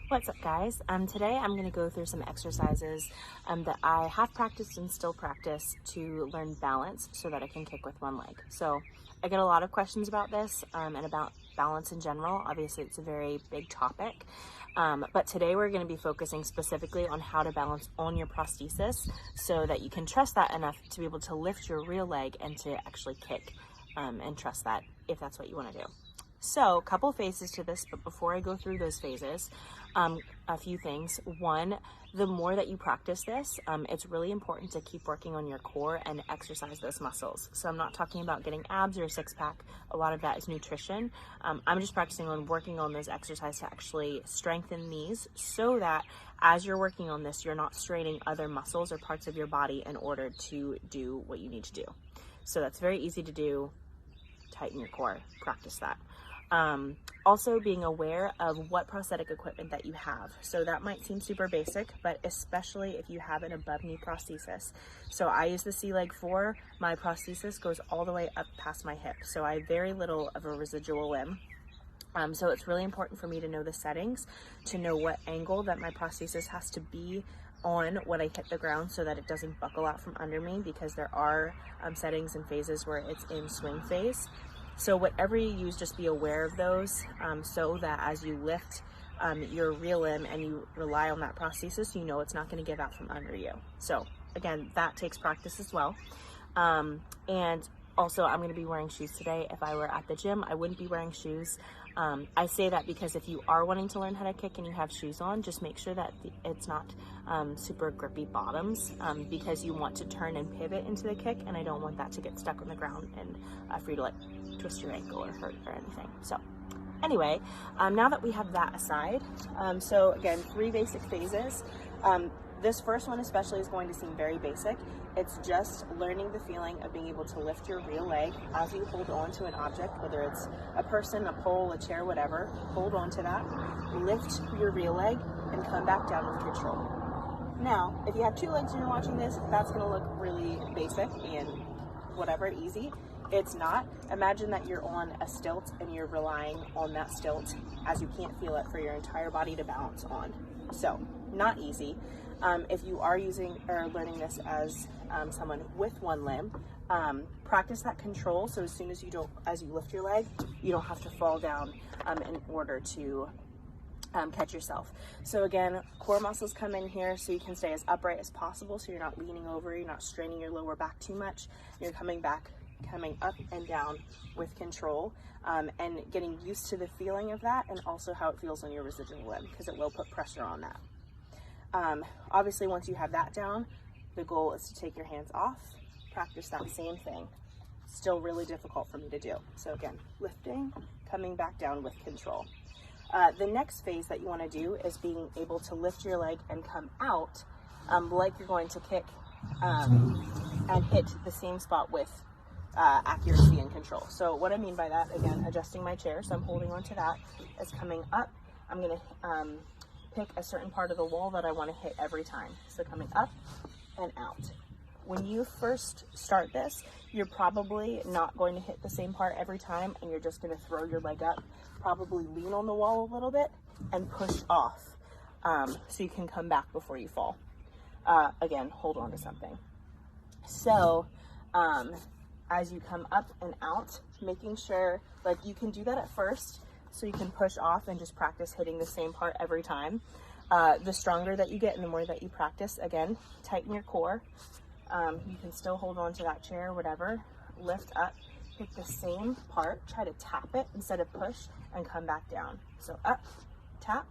What's up, guys? Today I'm going to go through some exercises that I have practiced and still practice to learn balance so that I can kick with one leg. So I get a lot of questions about this and about balance in general. Obviously, it's a very big topic, but today we're going to be focusing specifically on how to balance on your prosthesis so that you can trust that enough to be able to lift your real leg and to actually kick and trust that if that's what you want to do. So a couple phases to this, but before I go through those phases, a few things. One, the more that you practice this, it's really important to keep working on your core and exercise those muscles. So I'm not talking about getting abs or a six pack. A lot of that is nutrition. I'm just practicing on working on those exercises to actually strengthen these so that as you're working on this, you're not straining other muscles or parts of your body in order to do what you need to do. So that's very easy to do. Tighten your core, practice that. Also being aware of what prosthetic equipment that you have. So that might seem super basic, but especially if you have an above knee prosthesis. So I use the C-Leg 4. My prosthesis goes all the way up past my hip. So I have very little of a residual limb. So it's really important for me to know the settings, to know what angle that my prosthesis has to be on when I hit the ground so that it doesn't buckle out from under me, because there are settings and phases where it's in swing phase. So whatever you use, just be aware of those so that as you lift your real limb and you rely on that prosthesis, you know it's not going to give out from under you. So again, that takes practice as well. And also, I'm going to be wearing shoes today. If I were at the gym, I wouldn't be wearing shoes. I say that because if you are wanting to learn how to kick and you have shoes on, just make sure that it's not super grippy bottoms, because you want to turn and pivot into the kick, and I don't want that to get stuck on the ground and for you to like twist your ankle or hurt or anything. So anyway, now that we have that aside, so again, 3 basic phases. This first one especially is going to seem very basic. It's just learning the feeling of being able to lift your real leg as you hold on to an object, whether it's a person, a pole, a chair, whatever. Hold on to that, lift your real leg, and come back down with control. Now, if you have 2 legs and you're watching this, that's going to look really basic and whatever, easy. It's not. Imagine that you're on a stilt and you're relying on that stilt as you can't feel it for your entire body to balance on. So, not easy. If you are using or learning this as someone with one limb, practice that control. So as soon as you lift your leg, you don't have to fall down in order to catch yourself. So again, core muscles come in here so you can stay as upright as possible. So you're not leaning over, you're not straining your lower back too much. You're coming up and down with control, and getting used to the feeling of that, and also how it feels on your residual limb, because it will put pressure on that. Obviously, once you have that down, the goal is to take your hands off, practice that same thing. Still really difficult for me to do. So again, lifting, coming back down with control. The next phase that you want to do is being able to lift your leg and come out like you're going to kick and hit the same spot with accuracy and control. So what I mean by that, again, adjusting my chair, so I'm holding on to that, is coming up. I'm going to pick a certain part of the wall that I want to hit every time. So coming up and out. When you first start this, you're probably not going to hit the same part every time, and you're just going to throw your leg up, probably lean on the wall a little bit, and push off so you can come back before you fall. Again, hold on to something. So as you come up and out, making sure, like, you can do that at first, so you can push off and just practice hitting the same part every time. The stronger that you get and the more that you practice, again, tighten your core. You can still hold on to that chair, whatever. Lift up, hit the same part, try to tap it instead of push, and come back down. So up, tap,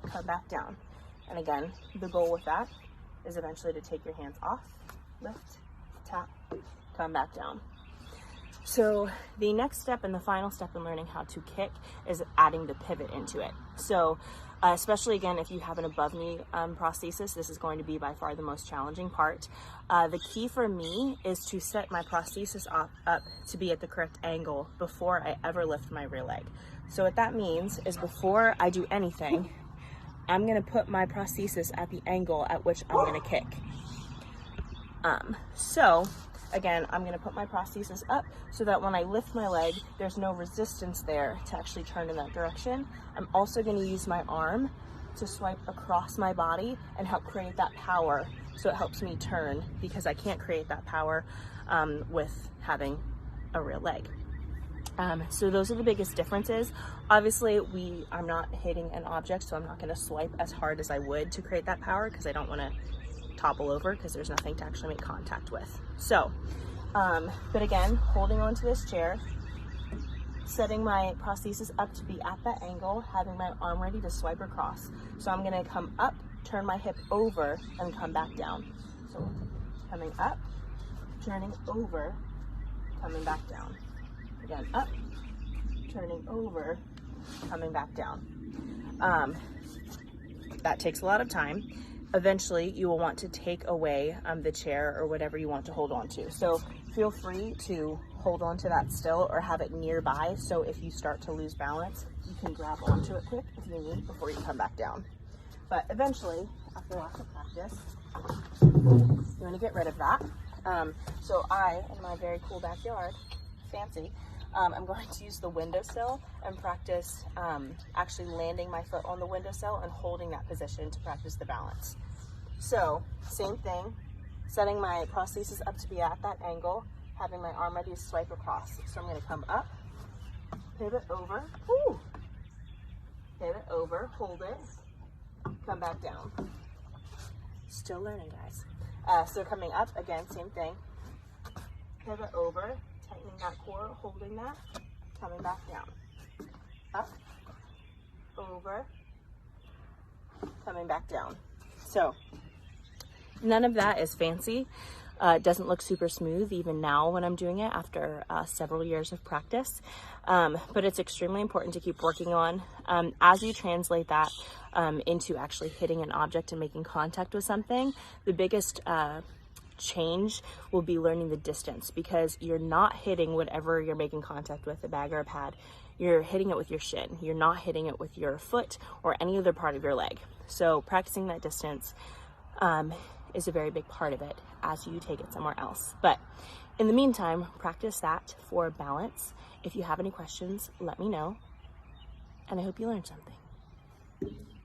come back down. And again, the goal with that is eventually to take your hands off, lift, tap, come back down. So the next step and the final step in learning how to kick is adding the pivot into it. So especially again, if you have an above knee prosthesis, this is going to be by far the most challenging part. The key for me is to set my prosthesis up to be at the correct angle before I ever lift my rear leg. So what that means is before I do anything, I'm going to put my prosthesis at the angle at which I'm going to kick. So again, I'm going to put my prosthesis up so that when I lift my leg, there's no resistance there to actually turn in that direction. I'm also going to use my arm to swipe across my body and help create that power. So it helps me turn, because I can't create that power with having a real leg. So those are the biggest differences. Obviously, I'm not hitting an object, so I'm not going to swipe as hard as I would to create that power, because I don't want to topple over, because there's nothing to actually make contact with. So, but again, holding onto this chair, setting my prosthesis up to be at that angle, having my arm ready to swipe across. So I'm going to come up, turn my hip over, and come back down. So coming up, turning over, coming back down. Again, up, turning over, coming back down. That takes a lot of time. Eventually, you will want to take away the chair or whatever you want to hold on to. So feel free to hold on to that still or have it nearby, so if you start to lose balance, you can grab onto it quick if you need before you come back down. But eventually, after lots of practice, you want to get rid of that. So I, in my very cool backyard, fancy, I'm going to use the windowsill and practice actually landing my foot on the windowsill and holding that position to practice the balance. So same thing, setting my prosthesis up to be at that angle, having my arm ready to swipe across. So I'm going to come up, pivot over, pivot over, hold it, come back down. Still learning, guys. So coming up, again, same thing, pivot over, tightening that core, holding that, coming back down. Up, over, coming back down. So none of that is fancy. It doesn't look super smooth even now when I'm doing it after several years of practice, but it's extremely important to keep working on. As you translate that into actually hitting an object and making contact with something, the biggest change will be learning the distance, because you're not hitting whatever you're making contact with, a bag or a pad. You're hitting it with your shin. You're not hitting it with your foot or any other part of your leg. So practicing that distance is a very big part of it as you take it somewhere else. But in the meantime, practice that for balance. If you have any questions, let me know, and I hope you learned something.